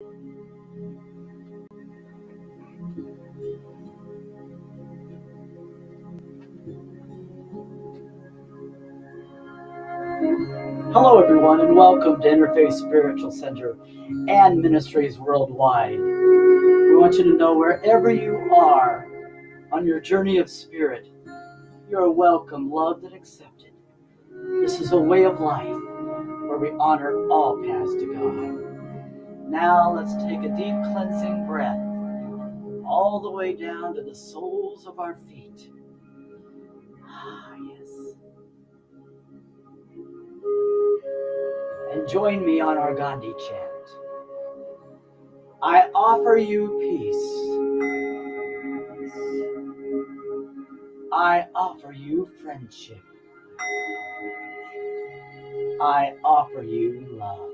Hello, everyone, and welcome to Interfaith Spiritual Center and Ministries Worldwide. We want you to know wherever you are on your journey of spirit, you are welcome, loved, and accepted. This is a way of life where we honor all paths to God. Now let's take a deep cleansing breath all the way down to the soles of our feet. Yes. And join me on our Gandhi chant. I offer you peace. I offer you friendship. I offer you love.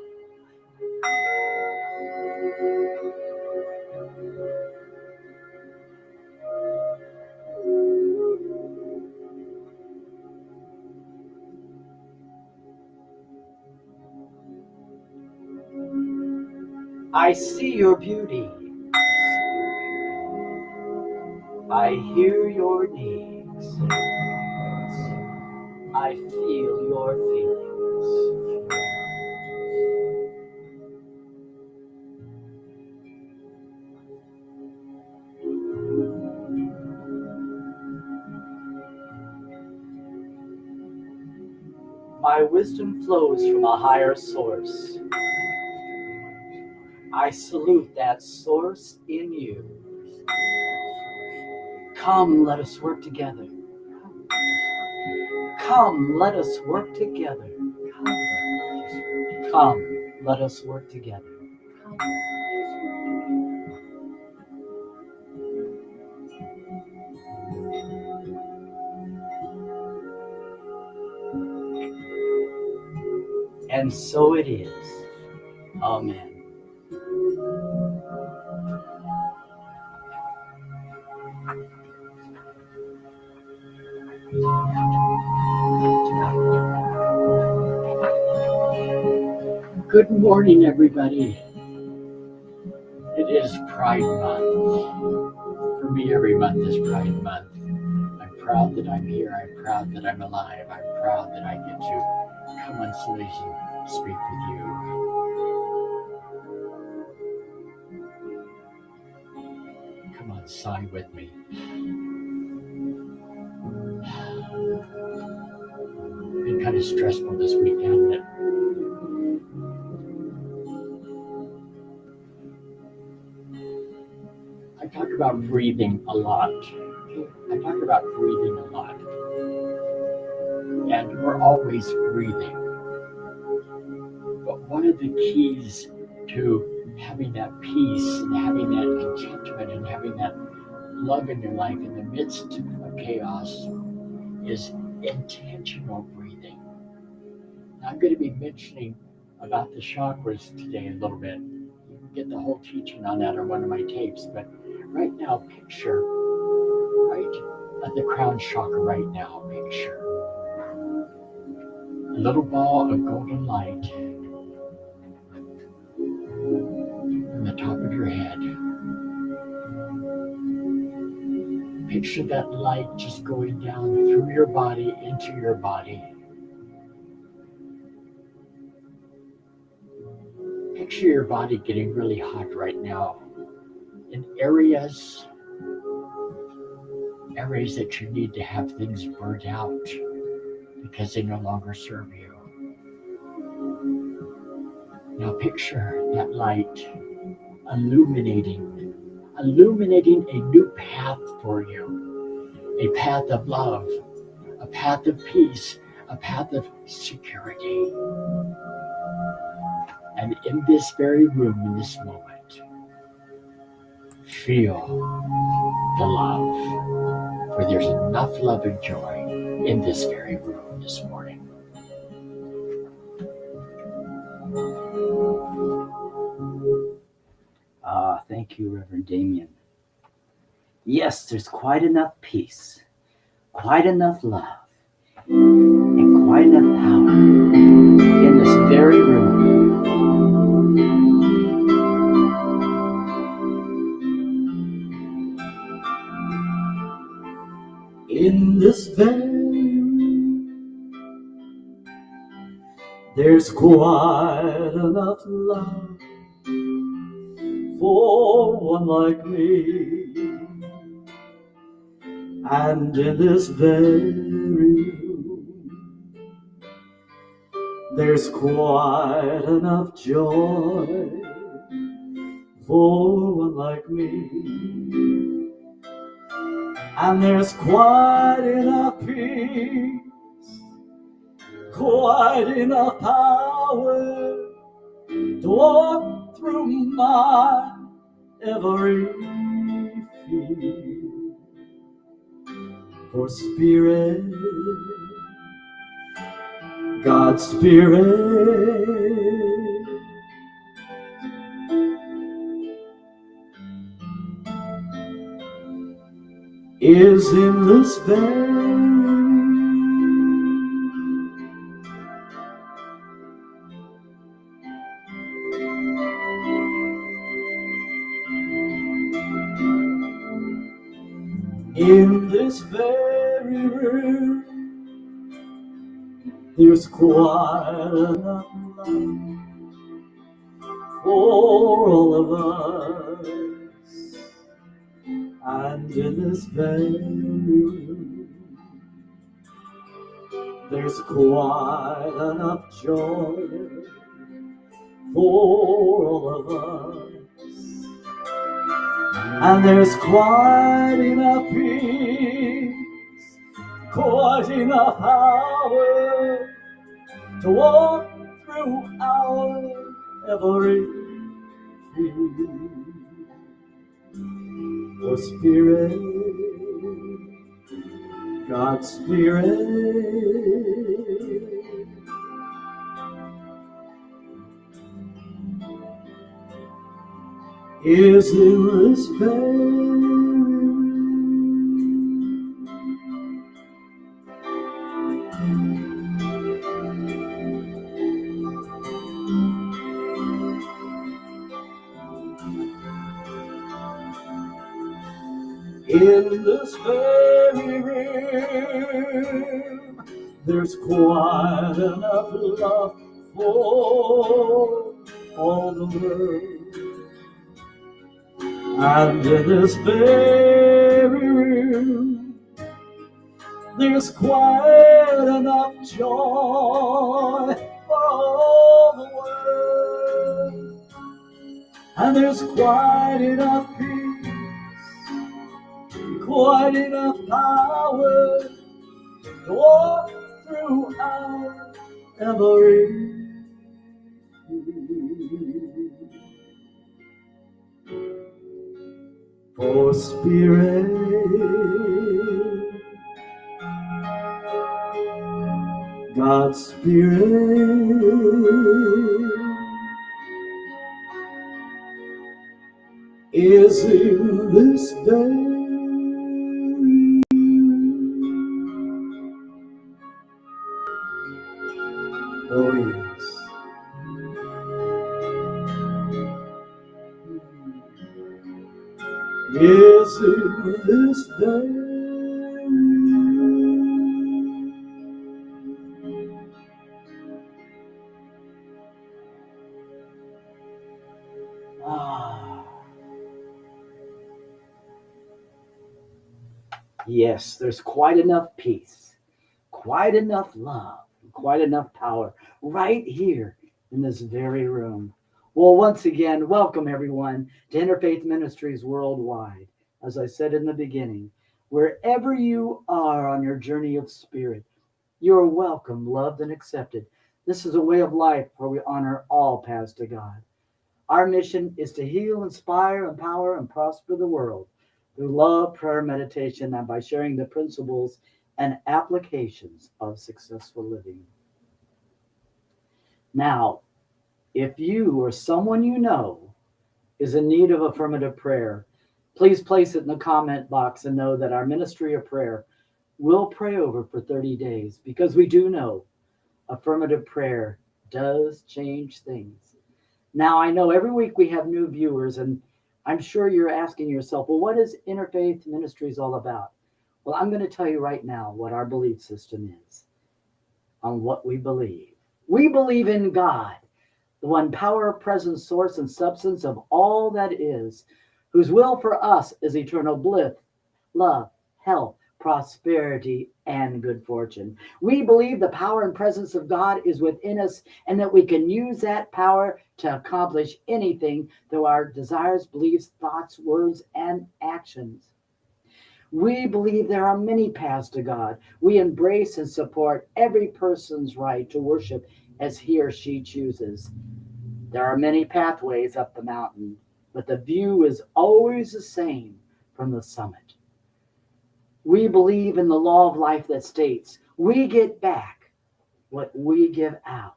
I see your beauty. I hear your needs. I feel your feelings. My wisdom flows from a higher source. I salute that source in you. Come, let us work together. Come, let us work together. Come, let us work together. And so it is. Amen. Good morning, everybody. It is Pride Month. For me, every month is Pride Month. I'm proud that I'm here. I'm proud that I'm alive. I'm proud that I get to come on Sundays and speak with you. Come on, sigh with me. Been kind of stressful this week, hasn't it? I talk about breathing a lot. And we're always breathing. But one of the keys to having that peace and having that contentment and having that love in your life in the midst of chaos is intentional breathing. Now, I'm going to be mentioning about the chakras today a little bit. You can get the whole teaching on that on one of my tapes, but right now, picture right at the crown chakra right now, picture a little ball of golden light on the top of your head. Picture that light just going down through your body, into your body. Picture your body getting really hot right now in areas that you need to have things burned out because they no longer serve you. Now picture that light illuminating a new path for you, a path of love, a path of peace, a path of security. And in this very room, in this moment, feel the love, for there's enough love and joy in this very room this morning. Thank you, Reverend Damien. Yes, there's quite enough peace, quite enough love, and quite enough power in this very room. In this very room, there's quite enough love for one like me. And in this very room, there's quite enough joy for one like me. And there's quite enough peace, quite enough power to walk through my every fear. For Spirit, God's Spirit, is in this very in this very room. There's quite enough love for all of us. And in this very room, there's quite enough joy for all of us. And there's quite enough peace, quite enough power to walk through our every fear. For Spirit, God's Spirit, is in this very in this very room, there's quite enough love for all the world. And in this very room, there's quite enough joy for all the world. And there's quite enough peace, quite enough power to walk through our every fear. For Spirit, God's Spirit, is in this day. Oh yes. Is in this day. Yes, there's quite enough peace, quite enough love, quite enough power right here in this very room. Well, once again, welcome everyone to Interfaith Ministries Worldwide. As I said in the beginning, wherever you are on your journey of spirit, you are welcome, loved, and accepted. This is a way of life where we honor all paths to God. Our mission is to heal, inspire, empower, and prosper the world through love, prayer, meditation, and by sharing the principles and applications of successful living. Now, if you or someone you know is in need of affirmative prayer, please place it in the comment box and know that our ministry of prayer will pray over for 30 days because we do know affirmative prayer does change things. Now, I know every week we have new viewers, and I'm sure you're asking yourself, well, what is Interfaith Ministries all about? Well, I'm going to tell you right now what our belief system is on what we believe. We believe in God, the one power, presence, source, and substance of all that is, whose will for us is eternal bliss, love, health, prosperity, and good fortune. We believe the power and presence of God is within us and that we can use that power to accomplish anything through our desires, beliefs, thoughts, words, and actions. We believe there are many paths to God. We embrace and support every person's right to worship as he or she chooses. There are many pathways up the mountain, but the view is always the same from the summit. We believe in the law of life that states we get back what we give out,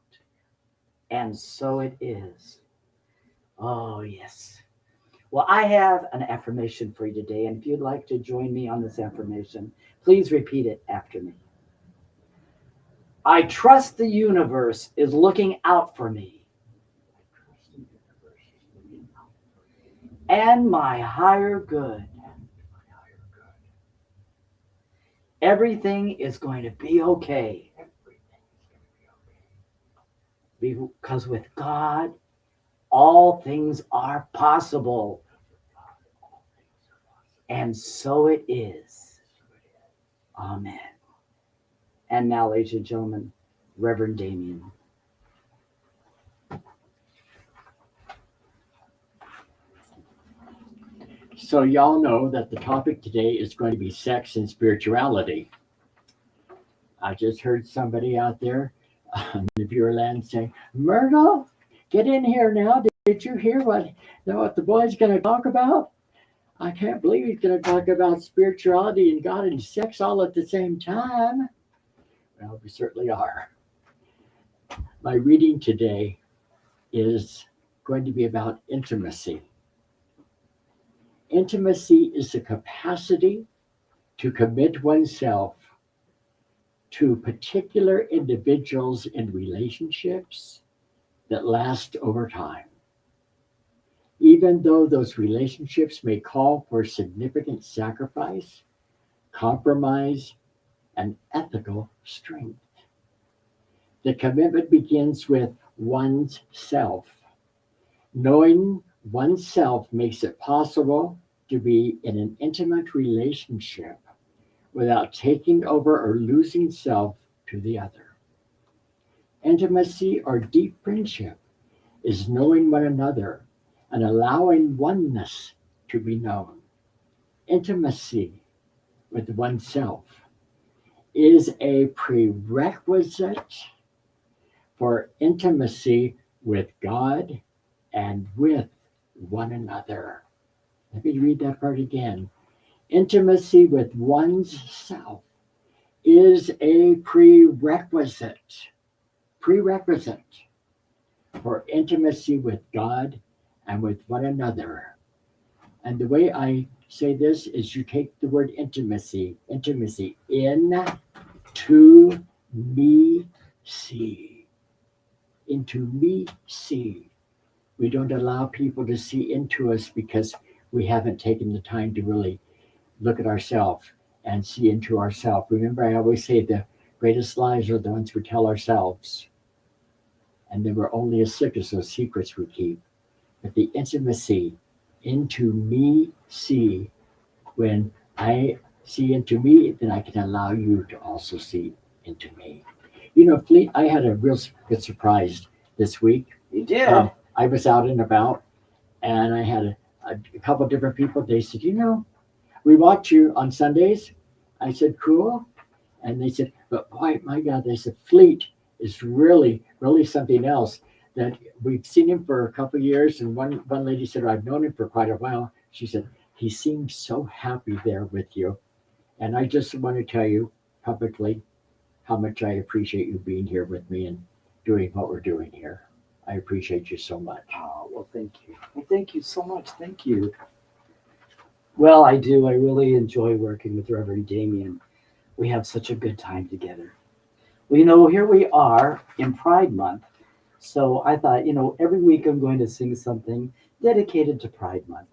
and so it is. Oh, yes. Well, I have an affirmation for you today, and if you'd like to join me on this affirmation, please repeat it after me. I trust the universe is looking out for me and my higher good. Everything is going to be okay because with God, all things are possible. And so it is. Amen. And now, ladies and gentlemen, Reverend Damien. So, y'all know that the topic today is going to be sex and spirituality. I just heard somebody out there on the Pure Land say, Myrtle, get in here now. Did you hear what the boy's going to talk about? I can't believe he's going to talk about spirituality and God and sex all at the same time. Well, we certainly are. My reading today is going to be about intimacy. Intimacy is the capacity to commit oneself to particular individuals in relationships that last over time. Even though those relationships may call for significant sacrifice, compromise, and ethical strength. The commitment begins with one's self. Knowing oneself makes it possible to be in an intimate relationship without taking over or losing self to the other. Intimacy or deep friendship is knowing one another and allowing oneness to be known. Intimacy with oneself is a prerequisite for intimacy with God and with one another. Let me read that part again. Intimacy with one's self is a prerequisite for intimacy with God and with one another. And the way I say this is you take the word intimacy, in to me see. Into me see. We don't allow people to see into us because we haven't taken the time to really look at ourselves and see into ourselves. Remember, I always say the greatest lies are the ones we tell ourselves. And they were only as sick as those secrets we keep. But the intimacy into me see, when I see into me, then I can allow you to also see into me. You know, Fleet, I had a real good surprise this week. You did? I was out and about, and I had a couple of different people. They said, we watch you on Sundays. I said, cool. And they said, but boy, my God, they said, Fleet is really, really something else. That we've seen him for a couple of years. And one lady said, I've known him for quite a while. She said, he seems so happy there with you. And I just want to tell you publicly how much I appreciate you being here with me and doing what we're doing here. I appreciate you so much. Oh, well, thank you. Well, thank you so much. Thank you. Well, I do. I really enjoy working with Reverend Damien. We have such a good time together. Well, here we are in Pride Month. So I thought, every week I'm going to sing something dedicated to Pride Month.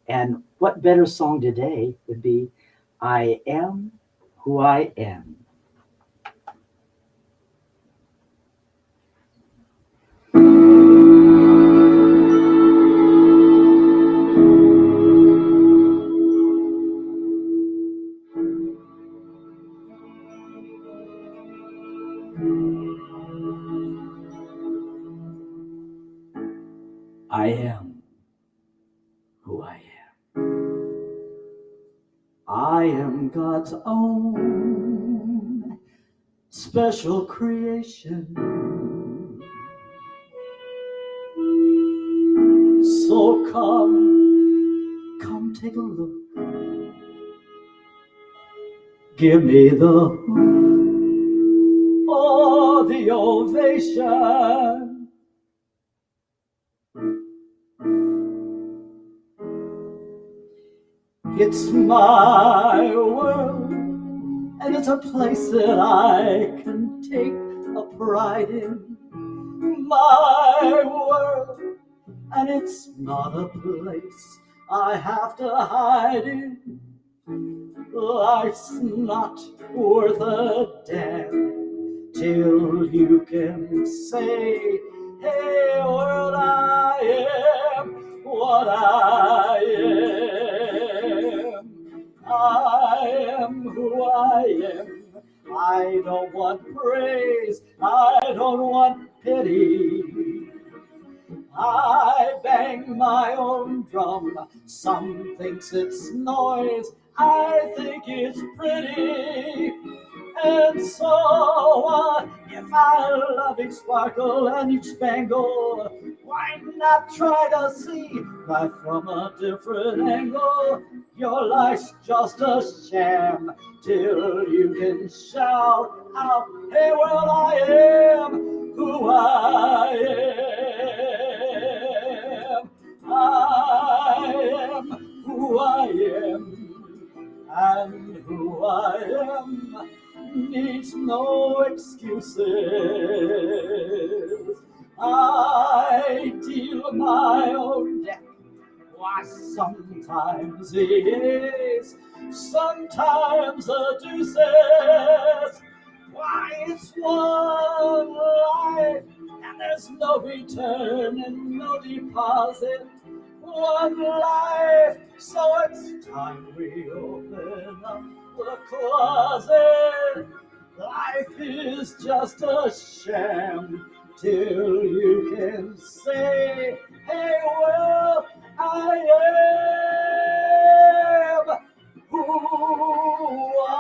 And what better song today would be I Am who I am. I am who I am. I am God's own special creation. So come take a look. Give me the or the ovation. It's my world, and it's a place that I can take a pride in. My world, and it's not a place I have to hide in. Life's not worth a damn till you can say, hey world, I am what I am. I am who I am. I don't want praise, I don't want pity. I bang my own drum. Some thinks it's noise, I think it's pretty. And so if I love each sparkle and each spangle, why not try to see life from a different angle? Your life's just a sham till you can shout out, hey world, I am who I am. I am who I am, and who I am needs no excuses. I deal my own death. Why, sometimes it is, sometimes the deuces. Why, it's one life, and there's no return and no deposit. One life, so it's time we open up the closet. Life is just a sham till you can say, hey, well, I am who I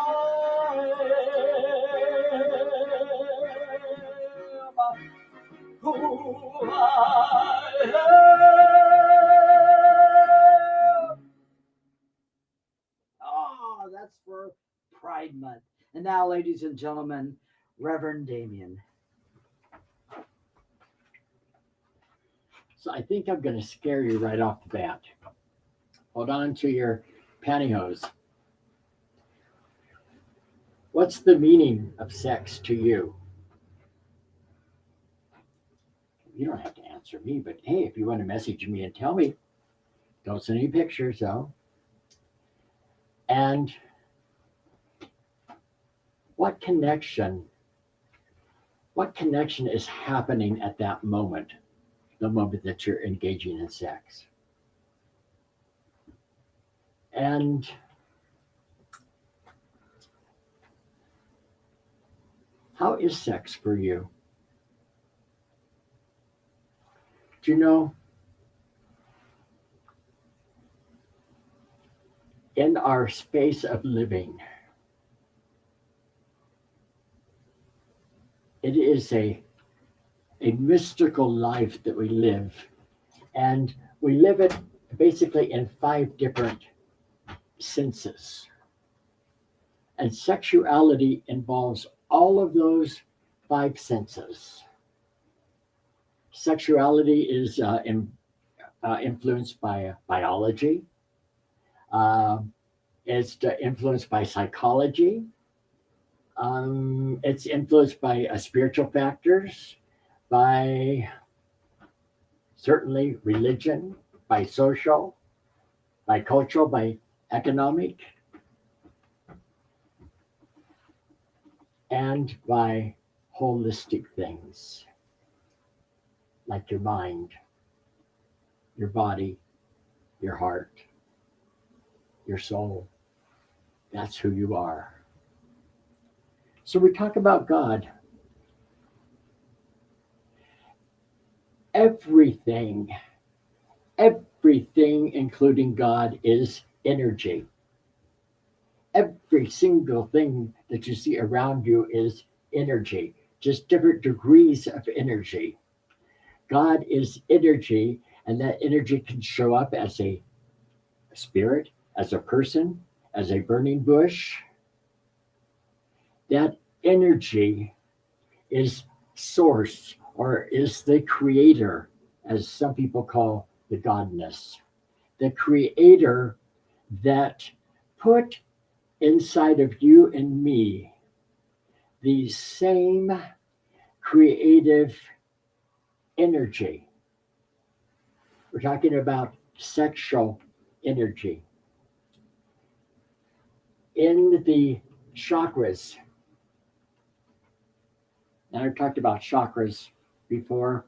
am. Who I am. Oh, that's for Pride Month. And now, ladies and gentlemen, Reverend Damien. So I think I'm going to scare you right off the bat. Hold on to your pantyhose. What's the meaning of sex to you? You don't have to answer me, but hey, if you want to message me and tell me, don't send any pictures though. And what connection is happening at that moment, the moment that you're engaging in sex? And how is sex for you? Do you know, in our space of living, it is a mystical life that we live. And we live it basically in 5 different senses. And sexuality involves all of those 5 senses. Sexuality is influenced by biology. It's influenced by psychology. It's influenced by spiritual factors, by certainly religion, by social, by cultural, by economic. and by holistic things like your mind, your body, your heart, your soul. That's who you are. So we talk about God. Everything, everything, including God, is energy. Every single thing that you see around you is energy, just different degrees of energy. God is energy, and that energy can show up as a spirit, as a person, as a burning bush. That energy is source or is the creator, as some people call the godness. The creator that put inside of you and me the same creative energy. We're talking about sexual energy. In the chakras, and I've talked about chakras before,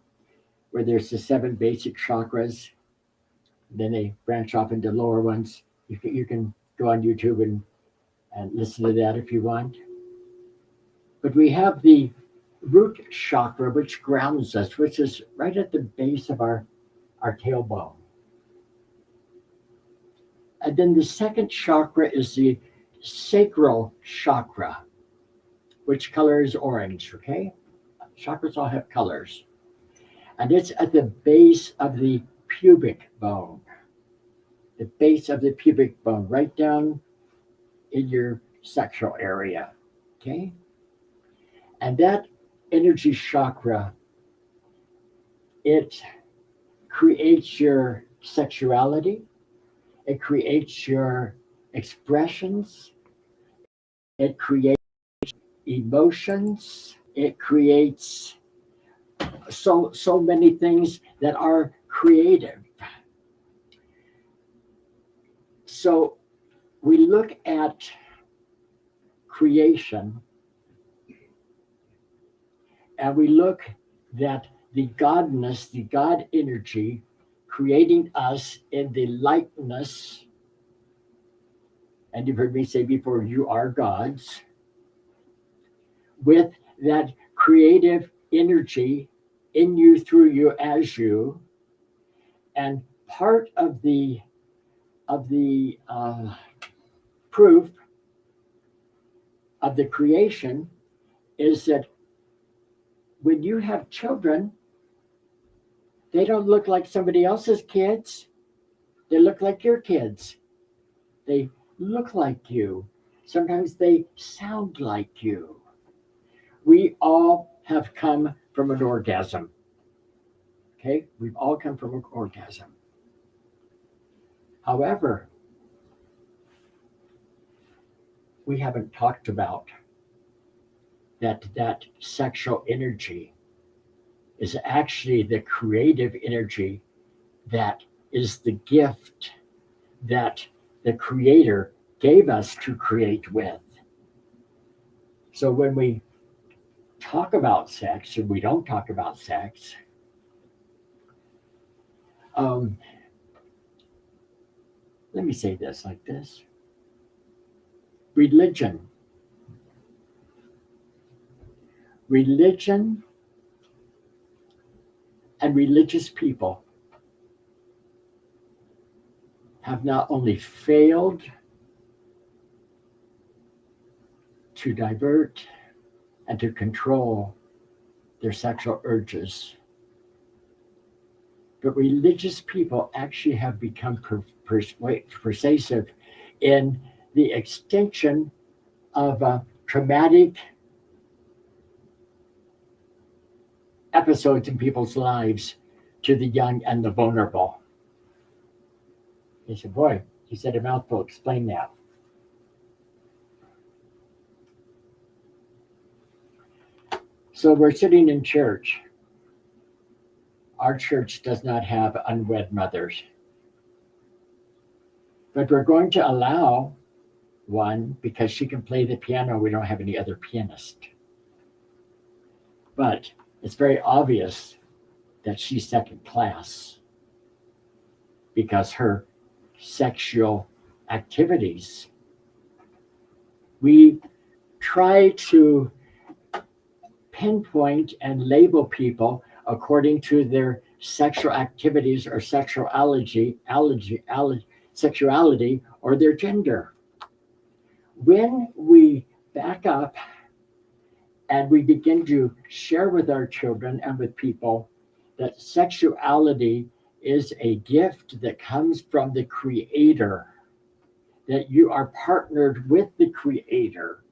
where there's the seven basic chakras, then they branch off into lower ones. You can go on YouTube and listen to that if you want. But we have the root chakra, which grounds us, which is right at the base of our tailbone. And then the second chakra is the sacral chakra, which color is orange, okay? Chakras all have colors. And it's at the base of the pubic bone. The base of the pubic bone, right down in your sexual area, okay? And that energy chakra, it creates your sexuality, it creates your expressions, it creates emotions, it creates so many things that are creative. So we look at creation and we look that the godness, the God energy, creating us in the likeness, and you've heard me say before, you are gods, with that creative energy in you, through you, as you, and part of the proof of the creation is that when you have children, they don't look like somebody else's kids. They look like your kids. They look like you. Sometimes they sound like you. We all have come from an orgasm. Okay? We've all come from an orgasm. However, we haven't talked about that sexual energy is actually the creative energy that is the gift that the creator gave us to create with. So when we talk about sex and we don't talk about sex, let me say this like this. Religion and religious people have not only failed to divert and to control their sexual urges, but religious people actually have become pervasive in the extension of traumatic episodes in people's lives to the young and the vulnerable. He said, boy, he said a mouthful, explain that. So we're sitting in church. Our church does not have unwed mothers. But we're going to allow one because she can play the piano. We don't have any other pianist. But it's very obvious that she's second class because her sexual activities, we try to pinpoint and label people according to their sexual activities or sexuality or their gender. When we back up and we begin to share with our children and with people that sexuality is a gift that comes from the Creator, that you are partnered with the Creator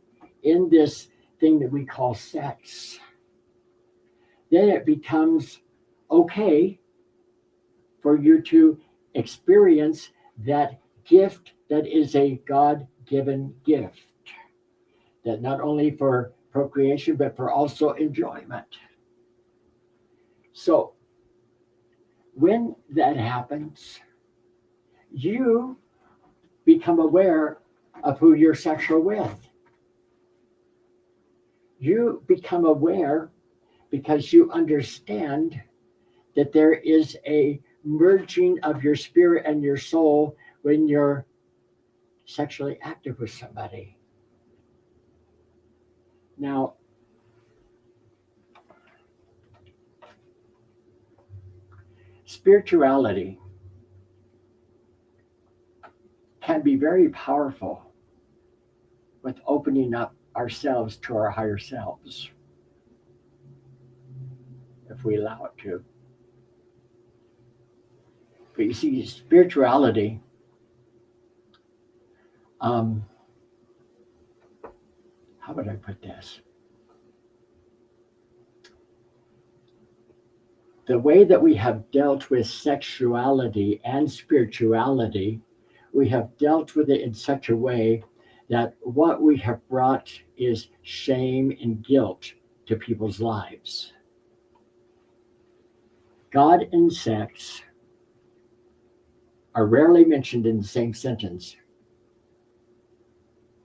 in this thing that we call sex, then it becomes okay for you to experience that gift that is a God given gift, that not only for procreation, but for also enjoyment. So when that happens, you become aware of who you're sexual with. You become aware because you understand that there is a merging of your spirit and your soul when you're sexually active with somebody. Now, spirituality can be very powerful with opening up ourselves to our higher selves, if we allow it to. But you see, spirituality, how would I put this? The way that we have dealt with sexuality and spirituality, we have dealt with it in such a way that what we have brought is shame and guilt to people's lives. God and sex are rarely mentioned in the same sentence.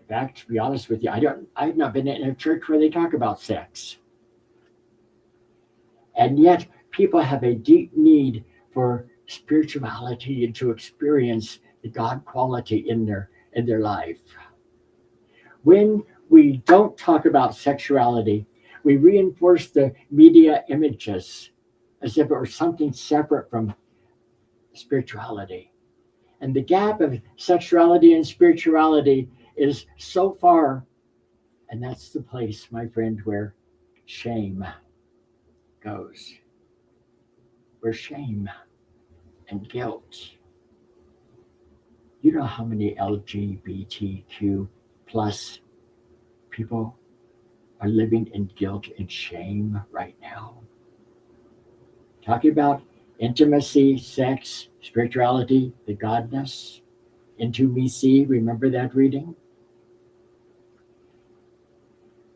In fact, to be honest with you, I've not been in a church where they talk about sex. And yet people have a deep need for spirituality and to experience the God quality in their life. When we don't talk about sexuality, we reinforce the media images as if it were something separate from spirituality. And the gap of sexuality and spirituality is so far, and that's the place, my friend, where shame goes. Where shame and guilt. You know how many LGBTQ plus people are living in guilt and shame right now? Talking about intimacy, sex, spirituality, the godness, into me see, remember that reading?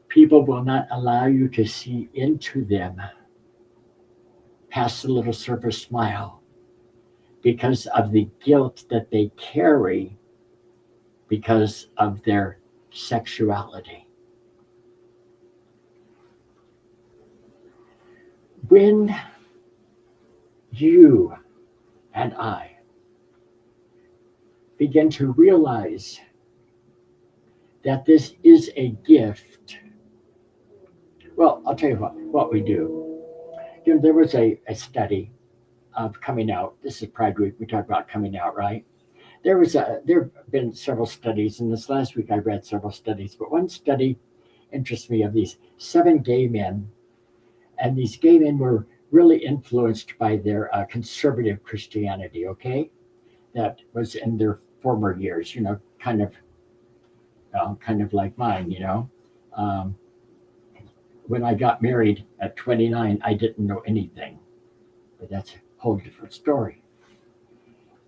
People will not allow you to see into them past the little surface smile because of the guilt that they carry because of their sexuality. When you and I begin to realize that this is a gift, well, I'll tell you what we do. You know, there was a study of coming out. This is Pride Week. We talk about coming out, right? There have been several studies, and this last week I read several studies, but one study interests me of these 7 gay men, and these gay men were really influenced by their conservative Christianity, okay? That was in their former years, you know, kind of like mine, you know. When I got married at 29, I didn't know anything, but that's a whole different story.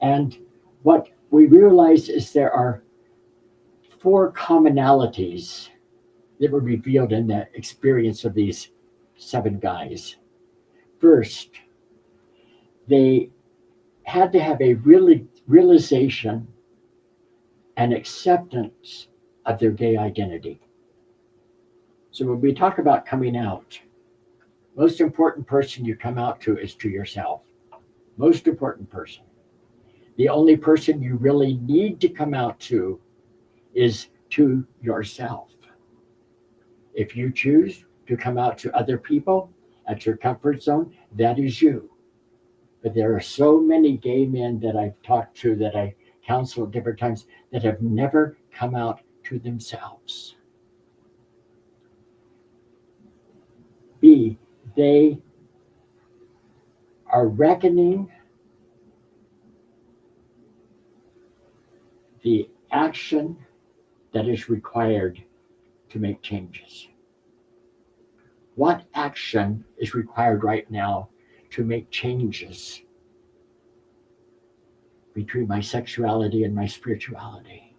And what we realize is there are 4 commonalities that were revealed in the experience of these 7 guys. First, they had to have a realization and acceptance of their gay identity. So when we talk about coming out, Most important person you come out to is to yourself. Most important person. The only person you really need to come out to is to yourself. If you choose to come out to other people at your comfort zone, that is you. But there are so many gay men that I've talked to, that I counsel at different times, that have never come out to themselves. B, they are reckoning the action that is required to make changes. What action is required right now to make changes between my sexuality and my spirituality?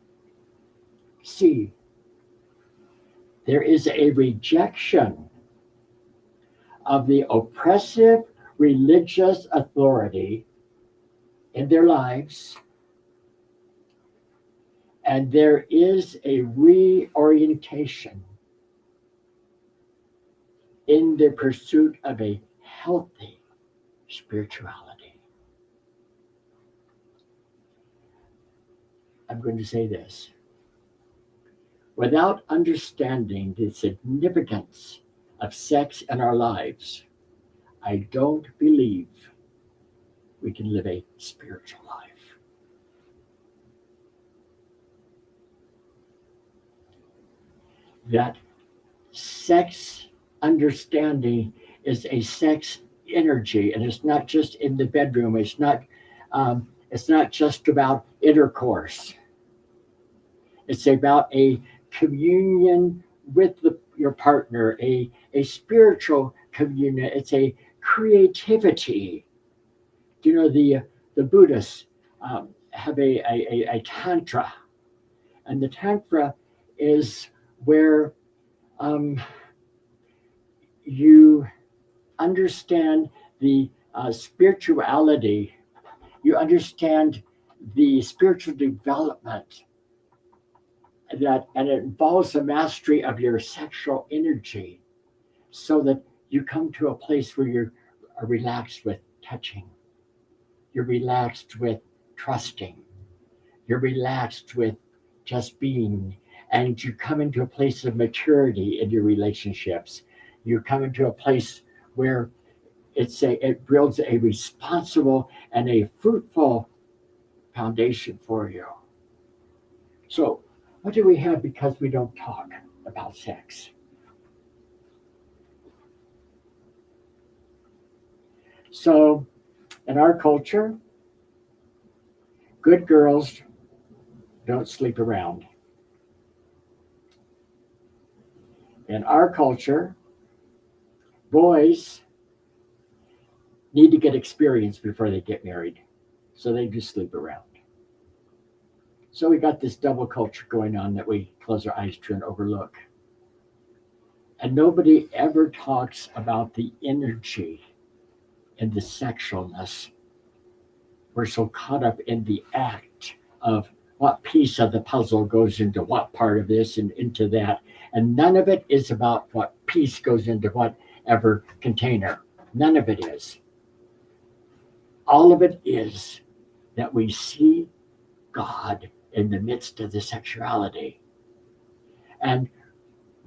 C, there is a rejection of the oppressive religious authority in their lives, and there is a reorientation in the pursuit of a healthy spirituality. I'm going to say this. Without understanding the significance of sex in our lives, I don't believe we can live a spiritual life. That sex understanding is a sex energy, and it's not just in the bedroom. It's not just about intercourse. It's about a communion with your partner, a spiritual communion. It's a creativity. You know, the Buddhists have a tantra, and the tantra is where you understand the spirituality, you understand the spiritual development that, and it involves the mastery of your sexual energy, so that you come to a place where you're relaxed with touching, you're relaxed with trusting, you're relaxed with just being, and you come into a place of maturity in your relationships. You come into a place where it builds a responsible and a fruitful foundation for you. So, what do we have because we don't talk about sex? So, in our culture, good girls don't sleep around. In our culture, boys need to get experience before they get married, so they do sleep around. So we got this double culture going on that we close our eyes to and overlook. And nobody ever talks about the energy and the sexualness. We're so caught up in the act of what piece of the puzzle goes into what part of this and into that. And none of it is about what piece goes into whatever container. None of it is. All of it is that we see God in the midst of the sexuality. And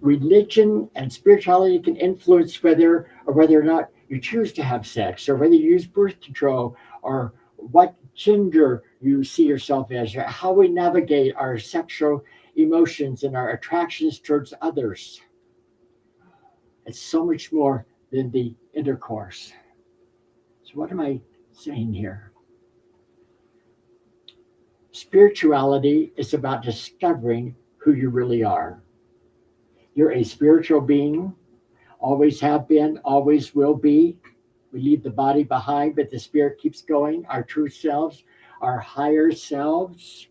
religion and spirituality can influence whether or not you choose to have sex, or whether you use birth control, or what gender you see yourself as, or how we navigate our sexual emotions and our attractions towards others. It's so much more than the intercourse. So what am I saying here? Spirituality is about discovering who you really are. You're a spiritual being, always have been, always will be. We leave the body behind, but the spirit keeps going. Our true selves, our higher selves,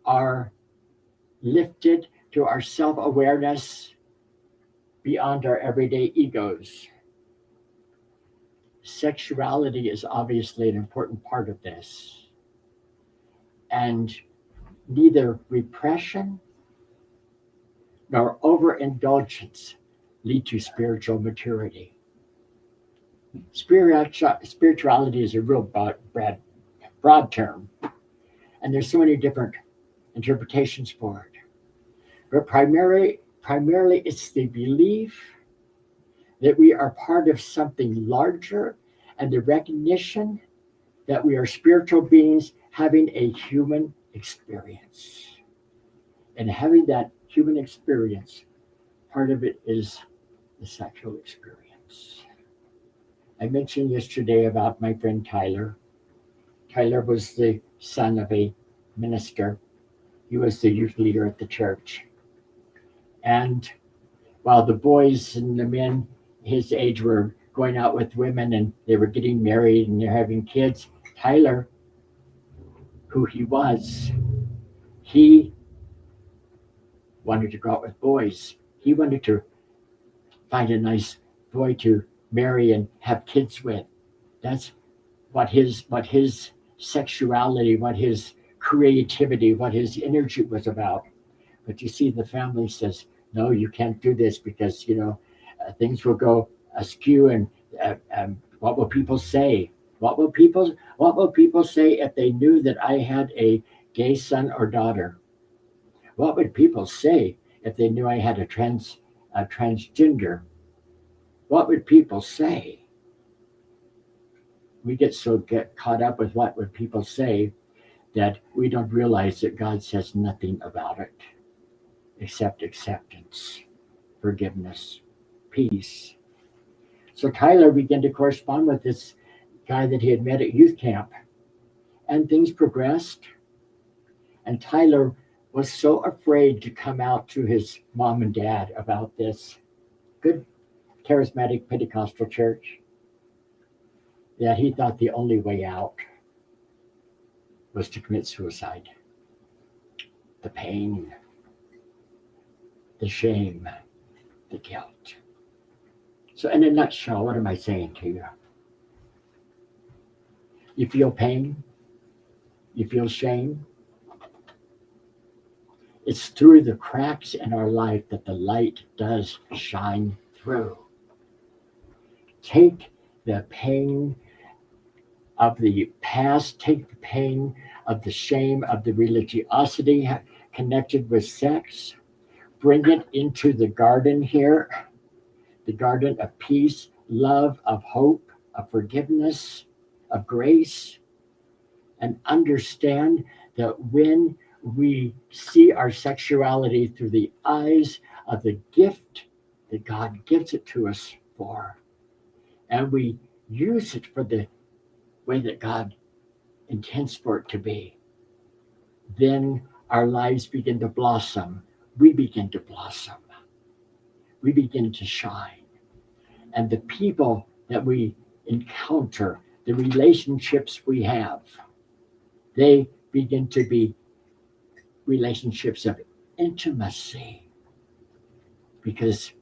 are lifted to our self-awareness beyond our everyday egos. Sexuality is obviously an important part of this. And neither repression nor overindulgence lead to spiritual maturity. Spirituality is a real broad term, and there's so many different interpretations for it. But primarily, it's the belief that we are part of something larger and the recognition that we are spiritual beings having a human experience. And having that human experience, part of it is the sexual experience. I mentioned yesterday about my friend Tyler. Tyler was the son of a minister. He was the youth leader at the church. And while the boys and the men his age were going out with women and they were getting married and they're having kids, Tyler, who he wanted to go out with boys. He wanted to find a nice boy to marry and have kids with. That's what his sexuality, what his creativity, what his energy was about. But you see, the family says, no, you can't do this because things will go askew, and what will people say? What will people say if they knew that I had a gay son or daughter? What would people say if they knew I had a transgender? What would people say? We get caught up with what would people say that we don't realize that God says nothing about it except acceptance, forgiveness, peace. So Tyler began to correspond with this guy that he had met at youth camp, and things progressed. And Tyler was so afraid to come out to his mom and dad about this good charismatic Pentecostal church that he thought the only way out was to commit suicide. The pain, the shame, the guilt. So, in a nutshell, what am I saying to you? You feel pain? You feel shame? It's through the cracks in our life that the light does shine through. Take the pain of the past, take the pain of the shame, of the religiosity connected with sex, bring it into the garden here, the garden of peace, love, of hope, of forgiveness, of grace, and understand that when we see our sexuality through the eyes of the gift that God gives it to us for, and we use it for the way that God intends for it to be, then our lives begin to blossom. We begin to blossom. We begin to shine. And the people that we encounter, the relationships we have, they begin to be relationships of intimacy, because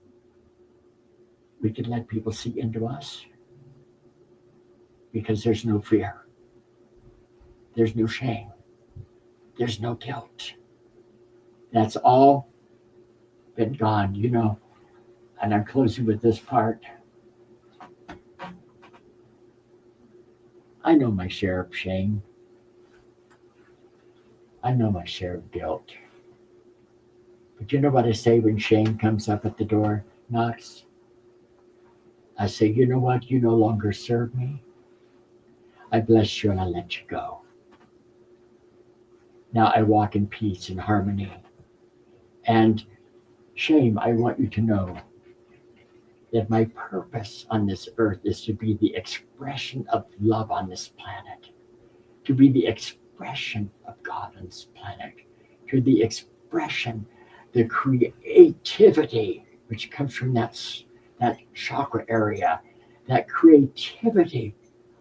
we can let people see into us, because there's no fear, there's no shame, there's no guilt. That's all been gone, and I'm closing with this part. I know my share of shame. I know my share of guilt. But you know what I say when shame comes up at the door, knocks? I say, you know what? You no longer serve me. I bless you and I let you go. Now I walk in peace and harmony. And shame, I want you to know that my purpose on this earth is to be the expression of love on this planet, to be the expression of God on this planet, to the expression, the creativity which comes from that chakra area, that creativity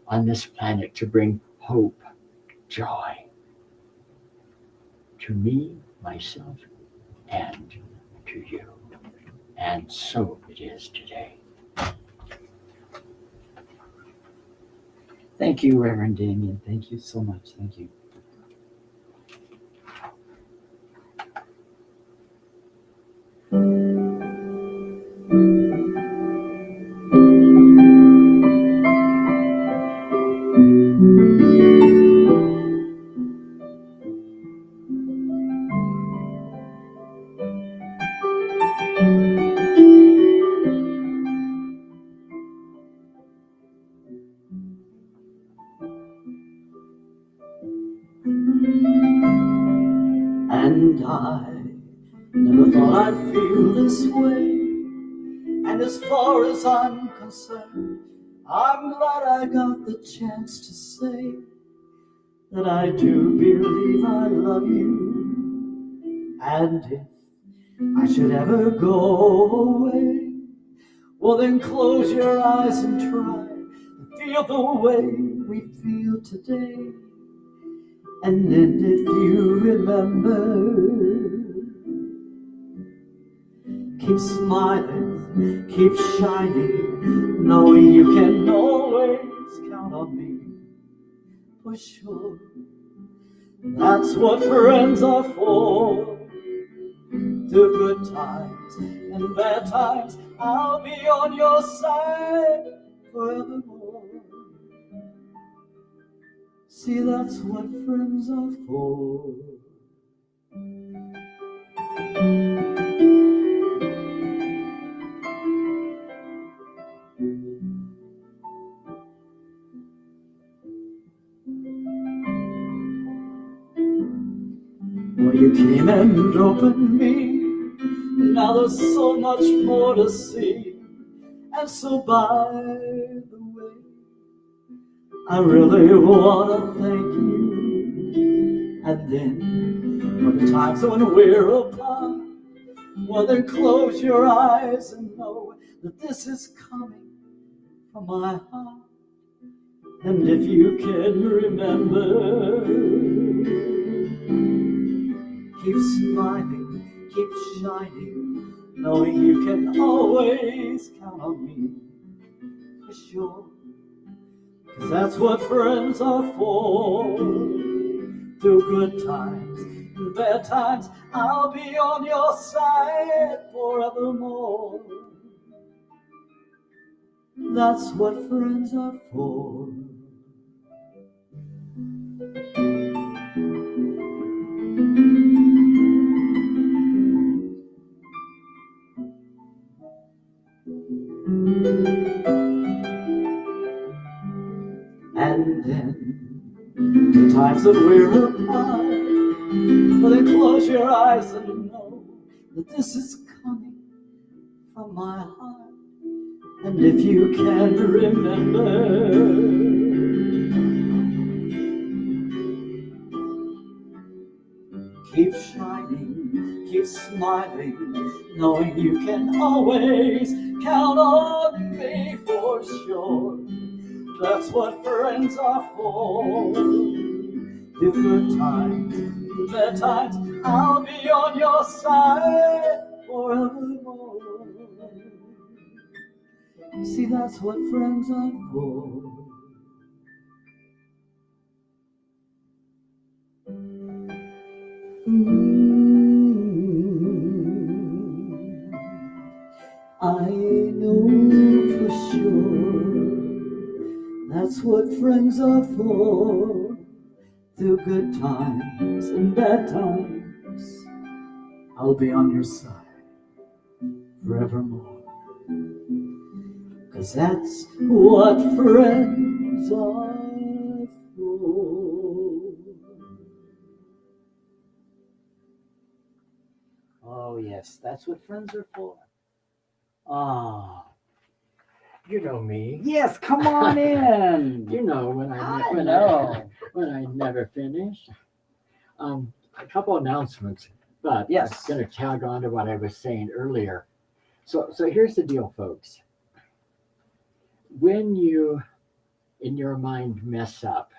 on this planet to bring hope, joy to me, myself, and to you. And so it is today. Thank you, Reverend Damien. Thank you so much. Thank you. And I never thought I'd feel this way. And as far as I'm concerned, I'm glad I got the chance to say that I do believe I love you. And if I should ever go away, well then close your eyes and try to feel the way we feel today. And then if you remember, keep smiling, keep shining, knowing you can always count on me, for sure. That's what friends are for. Through good times and bad times, I'll be on your side forevermore. See, that's what friends are for. Well, you came and opened me. Now there's so much more to see. And so by the way, I really want to thank you. And then for the times when we're apart, well then close your eyes and know that this is coming from my heart. And if you can remember, keep smiling, keep shining, knowing you can always count on me, for sure. 'Cause that's what friends are for. Through good times and bad times, I'll be on your side forevermore. That's what friends are for. And then the times that we're apart, well then close your eyes and know that this is coming from my heart. And if you can remember, keep shining, keep smiling, knowing you can always count on me, for sure. That's what friends are for. Through good times and bad times, I'll be on your side forevermore. See, that's what friends are for. I know for sure that's what friends are for. Through good times and bad times, I'll be on your side forevermore. 'Cause that's what friends are for. Oh, yes, that's what friends are for. Ah, You know me. yes, come on in. You know when I know. when I never finish. A couple announcements, but Yes. I'm going to tag on to what I was saying earlier. So here's the deal, folks. When you, in your mind, mess up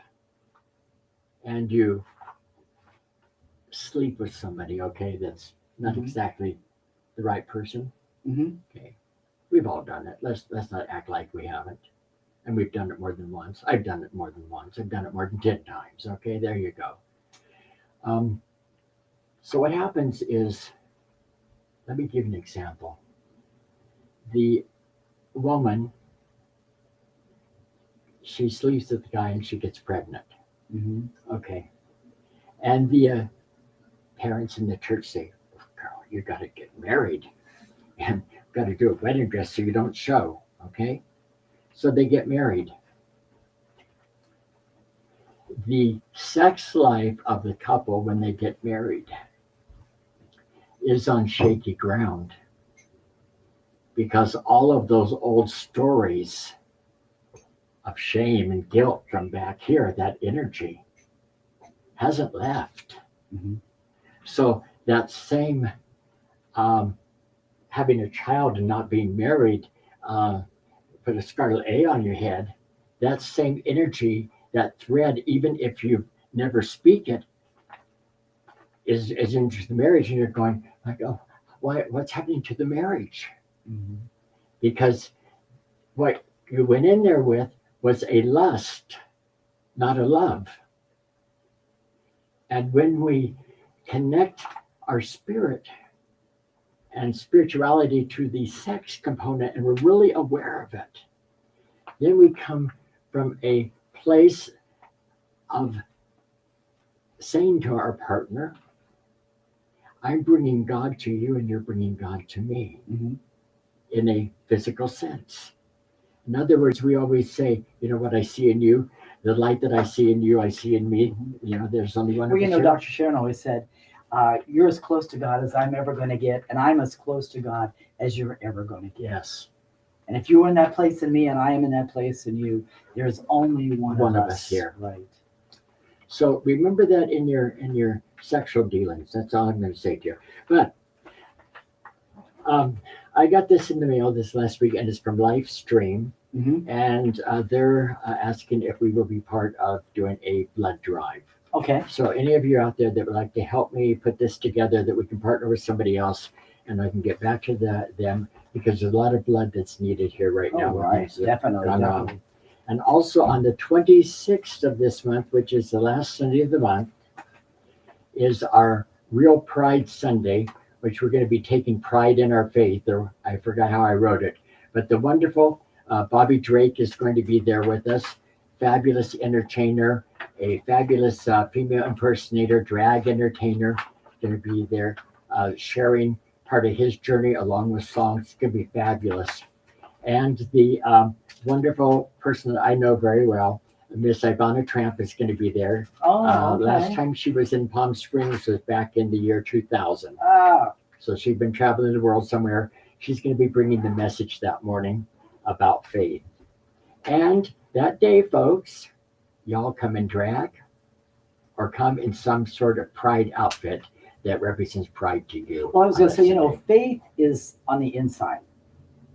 and you sleep with somebody, okay, that's not Mhm. exactly the right person. Mhm. Okay, we've all done it. Let's not act like we haven't. And we've done it more than once. I've done it more than once. I've done it more than 10 times. Okay, there you go. So what happens is, let me give you an example. The woman, she sleeps with the guy and she gets pregnant. Mhm. Okay, and the parents in the church say, "Girl, you got to get married and got to do a wedding dress so you don't show." Okay, so they get married. the sex life of the couple when they get married is on shaky ground because all of those old stories of shame and guilt from back here, that energy hasn't left. Mhm. So that same having a child and not being married, put a scarlet A on your head, that same energy, that thread, even if you never speak it, is into the marriage, and you're going like, oh, what's happening to the marriage? Mhm. Because what you went in there with was a lust, not a love. And when we connect our spirit and spirituality to the sex component, and we're really aware of it, then we come from a place of saying to our partner, I'm bringing God to you and you're bringing God to me Mhm. in a physical sense. In other words, we always say, you know what I see in you, the light that I see in you, I see in me. You know, there's only one Well, of you us know, here. Dr. Sharon always said, you're as close to God as I'm ever going to get, and I'm as close to God as you're ever going to get. Yes, And if you're in that place in me and I am in that place in you, there's only one of of us here. Right. So remember that in your sexual dealings. That's all I'm going to say to you. But I got this in the mail this last week, and it's from Livestream, Mm-hmm. and they're asking if we will be part of doing a blood drive. Okay. So any of you out there that would like to help me put this together, that we can partner with somebody else, and I can get back to them because there's a lot of blood that's needed here right now. Oh, right. Definitely. Definitely. And also on the 26th of this month, which is the last Sunday of the month, is our Real Pride Sunday, which we're going to be taking pride in our faith. Or I forgot how I wrote it, but the wonderful Bobby Drake is going to be there with us. Fabulous entertainer, a fabulous female impersonator, drag entertainer, going to be there sharing part of his journey along with songs. It's going to be fabulous. And the wonderful person that I know very well, Miss Ivana Tramp, is going to be there. Oh, okay. Last time she was in Palm Springs was back in the year 2000. Ah, So she's been traveling the world somewhere. She's going to be bringing the message that morning about faith. And that day, folks, y'all come in drag or come in some sort of pride outfit that represents pride to you. well, I was going to say, you know, faith is on the inside.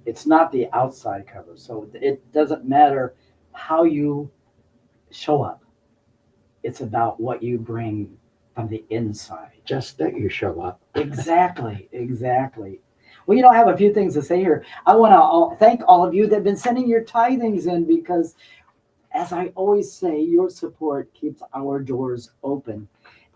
It's not the outside cover. So it doesn't matter how you show up. It's about what you bring from the inside. Just that you show up. Exactly. Exactly. Well, you know, I have a few things to say here. I want to thank all of you that have been sending your tithings in because, as I always say, your support keeps our doors open.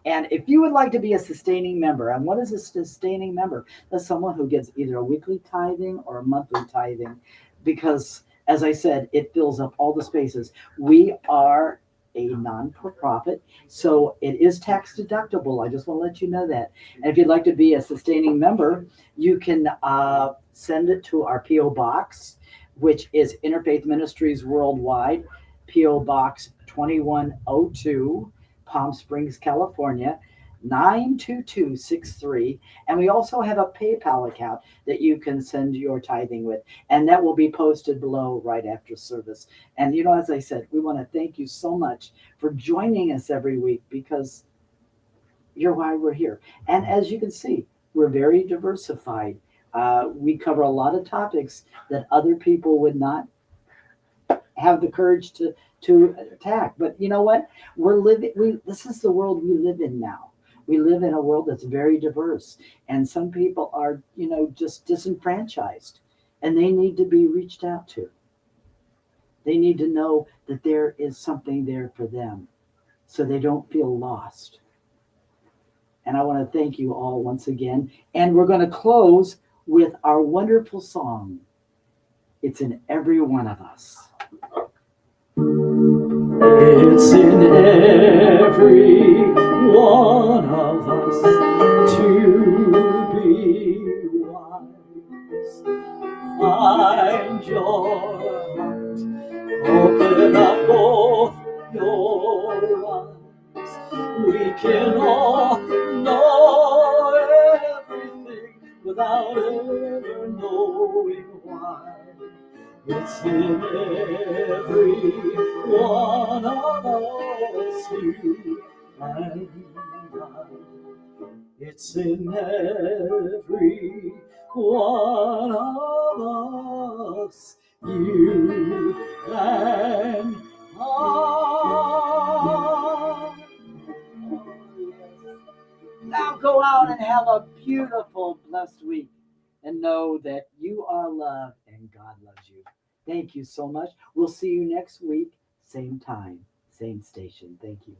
And if you would like to be a sustaining member, and what is a sustaining member? That's someone who gets either a weekly tithing or a monthly tithing, because, as I said, it fills up all the spaces. We are a non-for-profit, so it is tax deductible. I just want to let you know that. And if you'd like to be a sustaining member, you can send it to our P.O. Box, which is Interfaith Ministries Worldwide, P.O. Box 2102. Palm Springs, California, 92263. And we also have a PayPal account that you can send your tithing with. And that will be posted below right after service. And, you know, as I said, we want to thank you so much for joining us every week because you're why we're here. And as you can see, we're very diversified. We cover a lot of topics that other people would not have the courage to attack. But you know what? This is the world we live in now. We live in a world that's very diverse, and some people are, you know, just disenfranchised, and they need to be reached out to. They need to know that there is something there for them so they don't feel lost. And I want to thank you all once again. And we're going to close with our wonderful song. It's in every one of us. It's in every one of us to be wise. Find your heart, open up both your can all know everything without ever knowing why. It's in every one of us, you and I. It's in every one of us, you and I. Now go out and have a beautiful, blessed week and know that you are loved and God loves you. Thank you so much. We'll see you next week, same time, same station. Thank you.